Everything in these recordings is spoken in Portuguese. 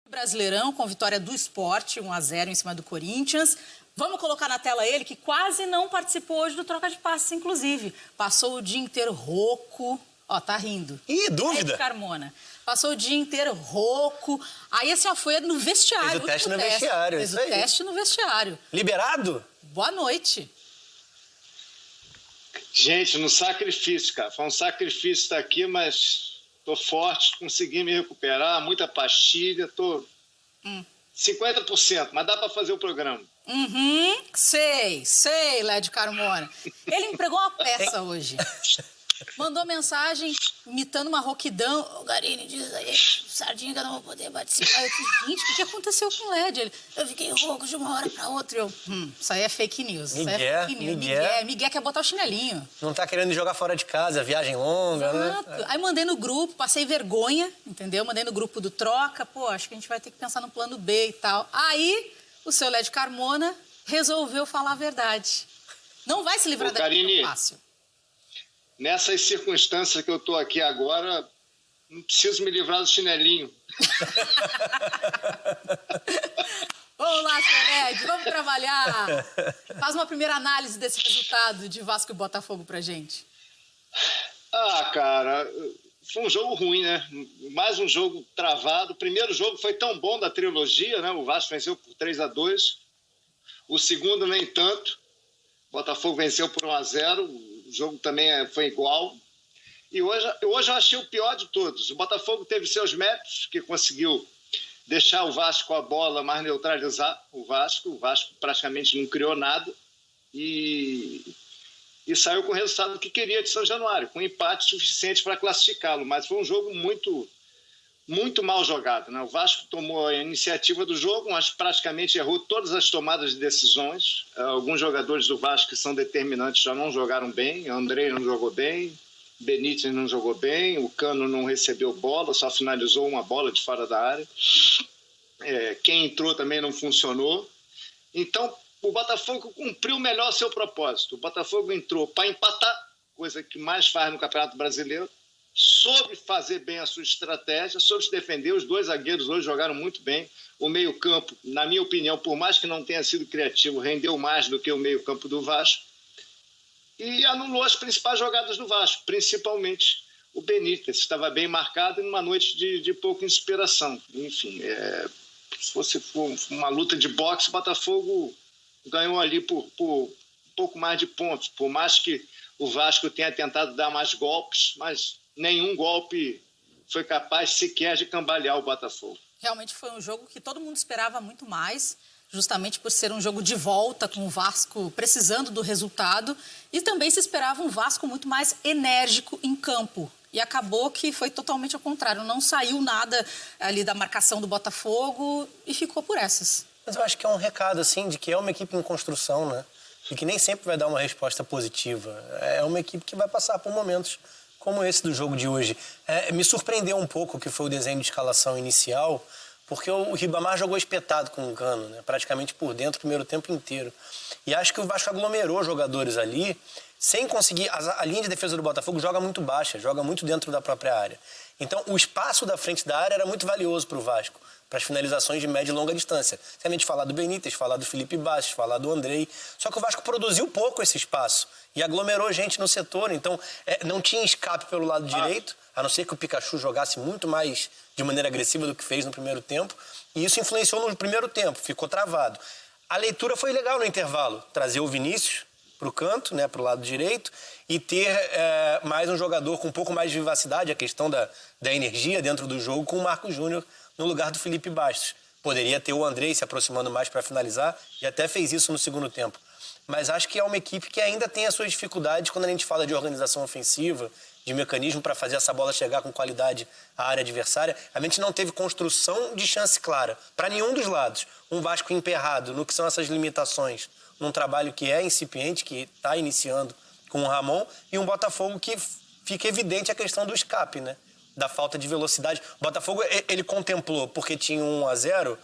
Brasileirão com vitória do Sport, 1-0 em cima do Corinthians. Vamos colocar na tela ele, que quase não participou hoje do troca de passes, inclusive. Passou o dia inteiro rouco. Ó, tá rindo. Ih, dúvida. Ed Carmona. Passou o dia inteiro rouco. Aí, assim, ó, foi no vestiário. Fez o teste no vestiário, Fez isso o aí. teste no vestiário. Liberado? Boa noite. Gente, no sacrifício, cara. Foi um sacrifício estar aqui, mas tô forte, consegui me recuperar, muita pastilha, tô 50%, mas dá para fazer o programa. Sei, Lédio Carmona. Ele me pregou uma peça hoje. Mandou mensagem imitando uma rouquidão. Ô, Garini, diz aí, Sardinha, que eu não vou poder participar. Eu disse, gente, o que aconteceu com o Led? Ele, eu fiquei rouco de uma hora pra outra. Isso aí é fake news. Isso aí é fake news. Miguel quer botar o chinelinho. Não tá querendo jogar fora de casa, viagem longa, Exato. né? Aí mandei no grupo, passei vergonha, entendeu? Mandei no grupo do Troca. Pô, acho que a gente vai ter que pensar no plano B e tal. Aí, o seu Lédio Carmona resolveu falar a verdade. Não vai se livrar Garini, tão fácil. Nessas circunstâncias que eu tô aqui agora, não preciso me livrar do chinelinho. Vamos lá, seu Lédio, vamos trabalhar. Faz uma primeira análise desse resultado de Vasco e Botafogo pra gente. Ah, cara, foi um jogo ruim, né? Mais um jogo travado. O primeiro jogo foi tão bom da trilogia, né? O Vasco venceu por 3-2. O segundo, nem tanto. O Botafogo venceu por 1-0. O jogo também foi igual. E hoje eu achei o pior de todos. O Botafogo teve seus méritos, que conseguiu deixar o Vasco com a bola, mas neutralizar o Vasco. O Vasco praticamente não criou nada. E saiu com o resultado que queria de São Januário, com um empate suficiente para classificá-lo. Mas foi um jogo muito mal jogado, né? O Vasco tomou a iniciativa do jogo, mas praticamente errou todas as tomadas de decisões. Alguns jogadores do Vasco que são determinantes já não jogaram bem. Andrei não jogou bem, Benítez não jogou bem, o Cano não recebeu bola, só finalizou uma bola de fora da área. Quem entrou também não funcionou. Então, o Botafogo cumpriu melhor seu propósito. O Botafogo entrou para empatar, coisa que mais faz no Campeonato Brasileiro, soube fazer bem a sua estratégia, soube se defender. Os dois zagueiros hoje jogaram muito bem. O meio-campo, na minha opinião, por mais que não tenha sido criativo, rendeu mais do que o meio-campo do Vasco. E anulou as principais jogadas do Vasco, principalmente o Benítez, que estava bem marcado e numa noite de pouca inspiração. Enfim, se fosse uma luta de boxe, o Botafogo ganhou ali por um pouco mais de pontos, por mais que o Vasco tenha tentado dar mais golpes, mas nenhum golpe foi capaz sequer de cambalear o Botafogo. Realmente foi um jogo que todo mundo esperava muito mais, justamente por ser um jogo de volta, com o Vasco precisando do resultado, e também se esperava um Vasco muito mais enérgico em campo. E acabou que foi totalmente ao contrário, não saiu nada ali da marcação do Botafogo e ficou por essas. Mas eu acho que é um recado, assim, de que é uma equipe em construção, né? E que nem sempre vai dar uma resposta positiva. É uma equipe que vai passar por momentos como esse do jogo de hoje. Me surpreendeu um pouco o que foi o desenho de escalação inicial, porque o Ribamar jogou espetado com o Cano, né? Praticamente por dentro o primeiro tempo inteiro. E acho que o Vasco aglomerou jogadores ali, sem conseguir... A linha de defesa do Botafogo joga muito baixa, joga muito dentro da própria área. Então, o espaço da frente da área era muito valioso para o Vasco, para as finalizações de média e longa distância. Se a gente falar do Benítez, falar do Felipe Bastos, falar do Andrei. Só que o Vasco produziu pouco esse espaço e aglomerou gente no setor. Então, não tinha escape pelo lado direito, a não ser que o Pikachu jogasse muito mais de maneira agressiva do que fez no primeiro tempo. E isso influenciou no primeiro tempo, ficou travado. A leitura foi legal no intervalo, trazer o Vinícius para o canto, né, para o lado direito, e ter mais um jogador com um pouco mais de vivacidade, a questão da energia dentro do jogo, com o Marcos Júnior no lugar do Felipe Bastos. Poderia ter o Andrei se aproximando mais para finalizar, e até fez isso no segundo tempo. Mas acho que é uma equipe que ainda tem as suas dificuldades quando a gente fala de organização ofensiva, de mecanismo para fazer essa bola chegar com qualidade à área adversária. A gente não teve construção de chance clara para nenhum dos lados. Um Vasco emperrado no que são essas limitações, num trabalho que é incipiente, que está iniciando com o Ramon, e um Botafogo que fica evidente a questão do escape, né? Da falta de velocidade. O Botafogo, ele contemplou, porque tinha 1-0,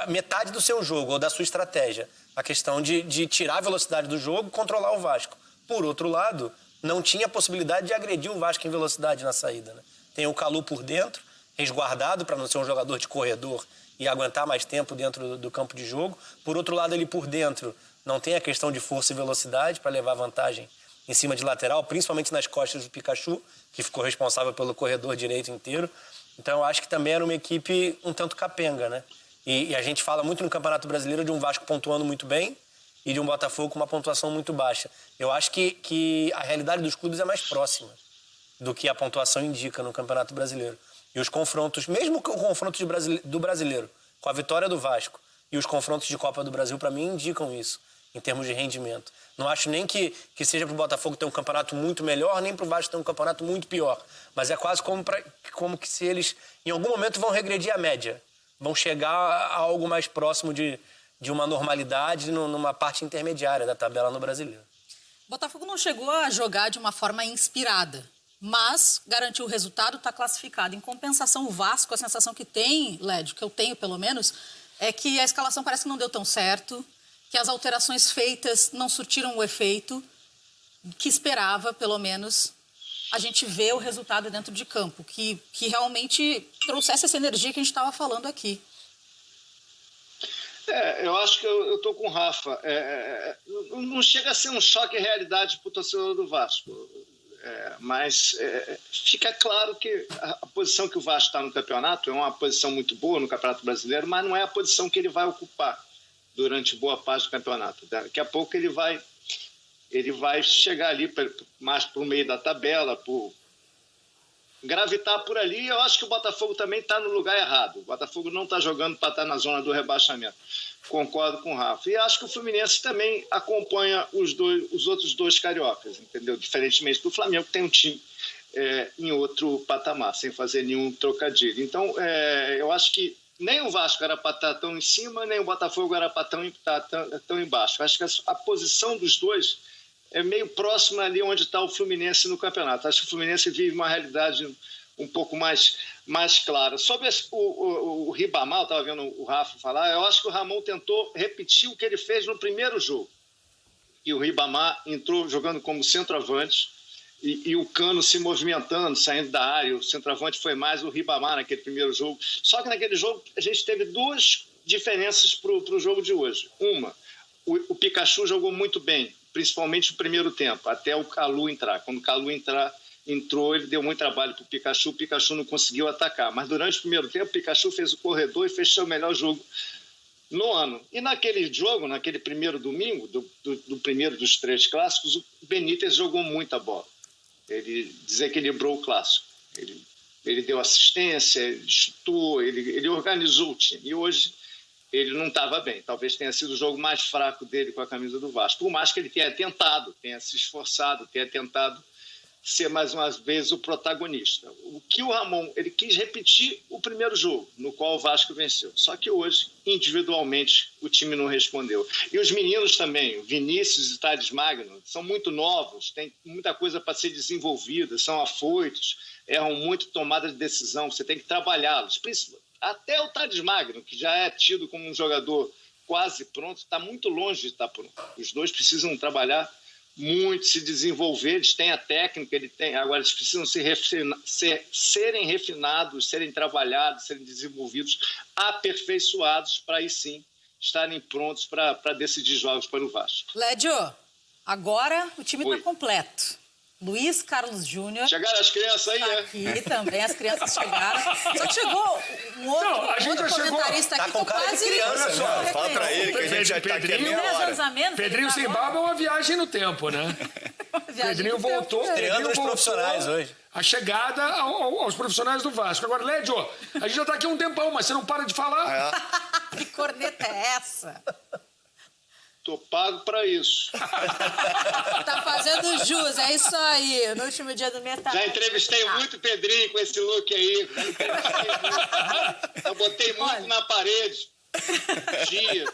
metade do seu jogo, ou da sua estratégia. A questão de tirar a velocidade do jogo e controlar o Vasco. Por outro lado, não tinha possibilidade de agredir o Vasco em velocidade na saída, né? Tem o Calu por dentro, resguardado para não ser um jogador de corredor e aguentar mais tempo dentro do campo de jogo. Por outro lado, ele por dentro não tem a questão de força e velocidade para levar vantagem em cima de lateral, principalmente nas costas do Pikachu, que ficou responsável pelo corredor direito inteiro. Então, eu acho que também era uma equipe um tanto capenga, né? E a gente fala muito no Campeonato Brasileiro de um Vasco pontuando muito bem e de um Botafogo com uma pontuação muito baixa. Eu acho que a realidade dos clubes é mais próxima do que a pontuação indica no Campeonato Brasileiro. E os confrontos, mesmo o confronto do Brasileiro, com a vitória do Vasco, e os confrontos de Copa do Brasil, para mim, indicam isso, em termos de rendimento. Não acho nem que seja para o Botafogo ter um campeonato muito melhor, nem para o Vasco ter um campeonato muito pior. Mas é quase como que se eles, em algum momento, vão regredir a média. Vão chegar a algo mais próximo de uma normalidade numa parte intermediária da tabela no Brasileiro. O Botafogo não chegou a jogar de uma forma inspirada, mas garantiu o resultado, está classificado. Em compensação, o Vasco, a sensação que tem, Lédio, que eu tenho pelo menos, é que a escalação parece que não deu tão certo, que as alterações feitas não surtiram o efeito que esperava, pelo menos, a gente vê o resultado dentro de campo, que realmente trouxesse essa energia que a gente estava falando aqui. Eu acho que eu estou com o Rafa. Não chega a ser um choque de realidade para o torcedor do Vasco. Mas fica claro que a posição que o Vasco está no campeonato é uma posição muito boa no Campeonato Brasileiro, mas não é a posição que ele vai ocupar durante boa parte do campeonato. Daqui a pouco ele vai chegar ali mais para o meio da tabela, por gravitar por ali. Eu acho que o Botafogo também está no lugar errado. O Botafogo não está jogando para estar na zona do rebaixamento. Concordo com o Rafa. E acho que o Fluminense também acompanha os outros dois cariocas, entendeu? Diferentemente do Flamengo, que tem um time em outro patamar, sem fazer nenhum trocadilho. Então, eu acho que nem o Vasco era para estar tão em cima, nem o Botafogo era para estar tão embaixo. Acho que a posição dos dois é meio próxima ali onde está o Fluminense no campeonato. Acho que o Fluminense vive uma realidade um pouco mais clara. Sobre o Ribamar, eu estava vendo o Rafa falar, eu acho que o Ramon tentou repetir o que ele fez no primeiro jogo. E o Ribamar entrou jogando como centroavante, e o Cano se movimentando, saindo da área. O centroavante foi mais o Ribamar naquele primeiro jogo. Só que naquele jogo a gente teve duas diferenças para o jogo de hoje. Uma, o Pikachu jogou muito bem, principalmente no primeiro tempo, até o Calu entrar. Quando o Calu entrou, ele deu muito trabalho para o Pikachu não conseguiu atacar. Mas durante o primeiro tempo, o Pikachu fez o corredor e fez o melhor jogo no ano. E naquele jogo, naquele primeiro domingo, do primeiro dos 3 clássicos, o Benítez jogou muita bola. Ele desequilibrou o clássico. Ele deu assistência, ele chutou, ele organizou o time. E hoje ele não estava bem. Talvez tenha sido o jogo mais fraco dele com a camisa do Vasco. Por mais que ele tenha tentado, tenha se esforçado, tenha tentado ser mais uma vez o protagonista. O que o Ramon, ele quis repetir o primeiro jogo, no qual o Vasco venceu. Só que hoje, individualmente, o time não respondeu. E os meninos também, Vinícius e Thales Magno, são muito novos, tem muita coisa para ser desenvolvida, são afoitos, erram muito tomada de decisão, você tem que trabalhá-los. Até o Thales Magno, que já é tido como um jogador quase pronto, está muito longe de estar pronto. Os dois precisam trabalhar muito, se desenvolver, eles têm a técnica, agora eles precisam serem refinados, serem trabalhados, serem desenvolvidos, aperfeiçoados, para aí sim estarem prontos para decidir jogos para o Vasco. Lédio, agora o time está completo. Luiz Carlos Júnior. Chegaram as crianças aí, né? Aqui também, as crianças chegaram. Só que chegou um outro comentarista aqui com cara de criança. Fala pra ele que a gente já tá aqui há meia hora. Pedrinho sem barba é uma viagem no tempo, né? Pedrinho voltou. Estreando os profissionais hoje. A chegada aos profissionais do Vasco. Agora, Lédio, a gente já tá aqui há um tempão, mas você não para de falar. Que corneta é essa? Tô pago para isso. Tá fazendo jus, é isso aí. No último dia do mês tá... Já entrevistei muito o Pedrinho com esse look aí. Eu botei muito na parede. Dia.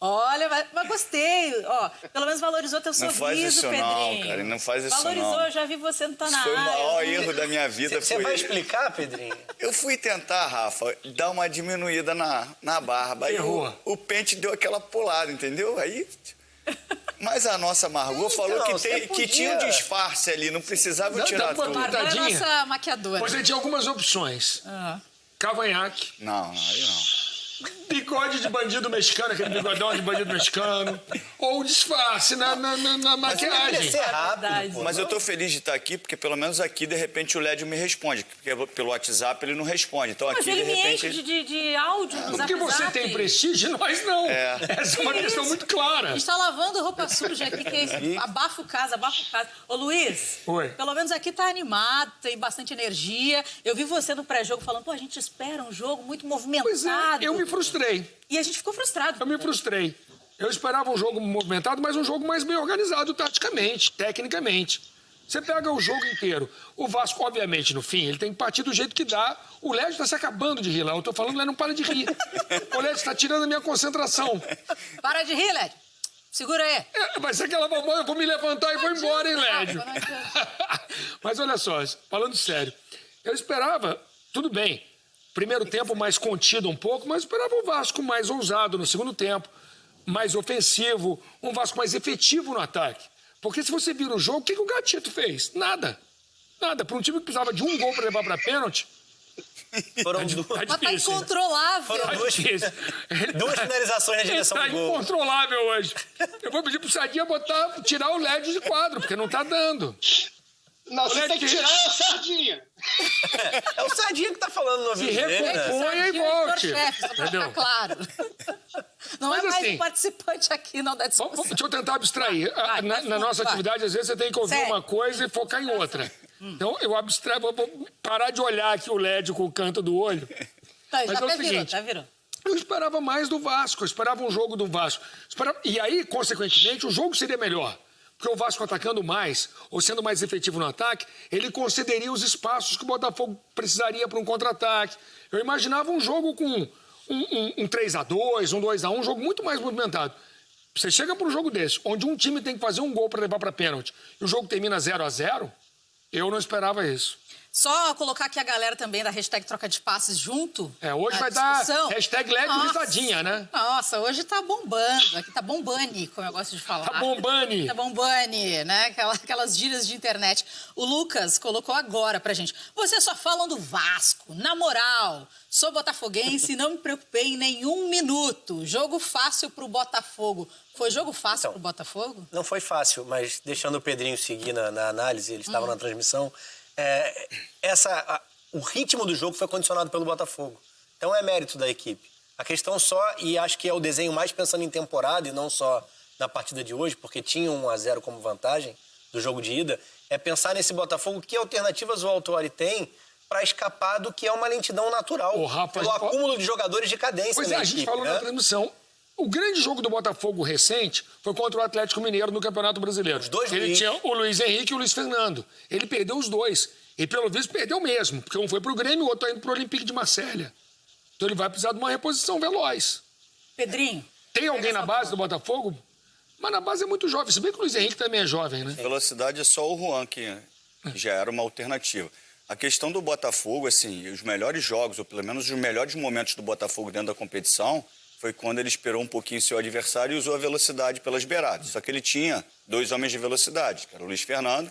Olha, mas gostei. Ó, pelo menos valorizou teu sorriso, Pedrinho. Não faz isso Pedrinho. não, cara. Não faz isso valorizou, não. Eu já vi você não tá na Foi o área. maior erro da minha vida. Você vai explicar, Pedrinho? Eu fui tentar, Rafa, dar uma diminuída na barba. Aí Errou. o pente deu aquela pulada, entendeu? Aí Mas a nossa Margot falou que tinha um disfarce ali, não precisava tirar tudo. Margot é a nossa maquiadora. Você tinha algumas opções. Cavanhaque. Não, aí não. Bigode de bandido mexicano, aquele bigodão de bandido mexicano. Ou disfarce na maquiagem. Mas eu tô feliz de estar aqui, porque pelo menos aqui, de repente, o Lédio me responde. Porque pelo WhatsApp ele não responde. Então aqui, ele de repente. me enche de áudio no Porque você tem prestígio, nós não. Essa é uma questão muito clara. A gente tá lavando roupa suja aqui, que abafa o caso, abafa o caso. Ô, Luiz, Oi. Pelo menos aqui tá animado, tem bastante energia. Eu vi você no pré-jogo falando, pô, a gente espera um jogo muito movimentado. Pois é, eu me frustrei. E a gente ficou frustrado. Eu me frustrei. Eu esperava um jogo movimentado, mas um jogo mais bem organizado taticamente, tecnicamente. Você pega o jogo inteiro. O Vasco, obviamente, no fim, ele tem que partir do jeito que dá. O Lédio está se acabando de rir lá. Eu tô falando, o Lédio não para de rir. O Lédio está tirando a minha concentração. Para de rir, Lédio. Segura aí. Vai ser aquela bombona, eu vou me levantar e vou embora, hein, Lédio? Mas olha só, falando sério. Eu esperava, tudo bem, primeiro tempo mais contido um pouco, mas esperava o Vasco mais ousado no segundo tempo, mais ofensivo, um Vasco mais efetivo no ataque. Porque se você vira o jogo, o que o Gatito fez? Nada. Nada. Para um time que precisava de um gol para levar para pênalti. Foram Mas tá incontrolável. Foram duas finalizações na direção Tá do gol. incontrolável hoje. Eu vou pedir pro Sadinha tirar o Lédio de quadro, porque não tá dando. Não, você tem que tirar a Sardinha. É o Sardinha que tá falando no ouvido Se dele, né? recomponha e volte. Chefe, só pra ficar claro. Não Mas é mais assim, participante aqui, não, da discussão. Deixa eu tentar abstrair. Na nossa atividade, às vezes, você tem que ouvir uma coisa e focar em outra. Então, eu abstraio, vou parar de olhar aqui o Lédio com o canto do olho. Tá, Mas já é o até virou, seguinte, já virou. eu esperava mais do Vasco, eu esperava um jogo do Vasco. E aí, consequentemente, o jogo seria melhor. Porque o Vasco atacando mais, ou sendo mais efetivo no ataque, ele concederia os espaços que o Botafogo precisaria para um contra-ataque. Eu imaginava um jogo com um 3-2, um 2-1, um jogo muito mais movimentado. Você chega para um jogo desse, onde um time tem que fazer um gol para levar para pênalti, e o jogo termina 0-0, eu não esperava isso. Só colocar aqui a galera também da hashtag Troca de Passes junto. Hoje vai discussão. dar hashtag Lédio Risadinha, né? Nossa, hoje tá bombando. Aqui tá bombani, como eu gosto de falar. Tá bombani. Tá bombani, né? Aquelas gírias de internet. O Lucas colocou agora pra gente. Vocês só falam do Vasco. Na moral, sou botafoguense e não me preocupei em nenhum minuto. Jogo fácil pro Botafogo. Foi jogo fácil pro Botafogo? Não foi fácil, mas deixando o Pedrinho seguir na análise, ele estava na transmissão, o ritmo do jogo foi condicionado pelo Botafogo. Então é mérito da equipe. A questão só, e acho que é o desenho mais pensando em temporada e não só na partida de hoje, porque tinha 1-0 como vantagem do jogo de ida, é pensar nesse Botafogo, que alternativas o Autori tem para escapar do que é uma lentidão natural, pelo acúmulo de jogadores de cadência Pois na a equipe, gente falou né? na transmissão. O grande jogo do Botafogo recente foi contra o Atlético Mineiro no Campeonato Brasileiro. Os dois Ele Luiz. tinha o Luiz Henrique e o Luiz Fernando. Ele perdeu os dois. E pelo visto perdeu mesmo, porque um foi pro Grêmio e o outro tá indo pro Olympique de Marselha. Então ele vai precisar de uma reposição veloz. Pedrinho. Tem alguém na base do Botafogo? Mas na base é muito jovem. Se bem que o Luiz Henrique também é jovem, né? Velocidade é só o Juan, que já era uma alternativa. A questão do Botafogo, assim, os melhores jogos, ou pelo menos os melhores momentos do Botafogo dentro da competição, foi quando ele esperou um pouquinho seu adversário e usou a velocidade pelas beiradas. Só que ele tinha 2 homens de velocidade, que era o Luiz Fernando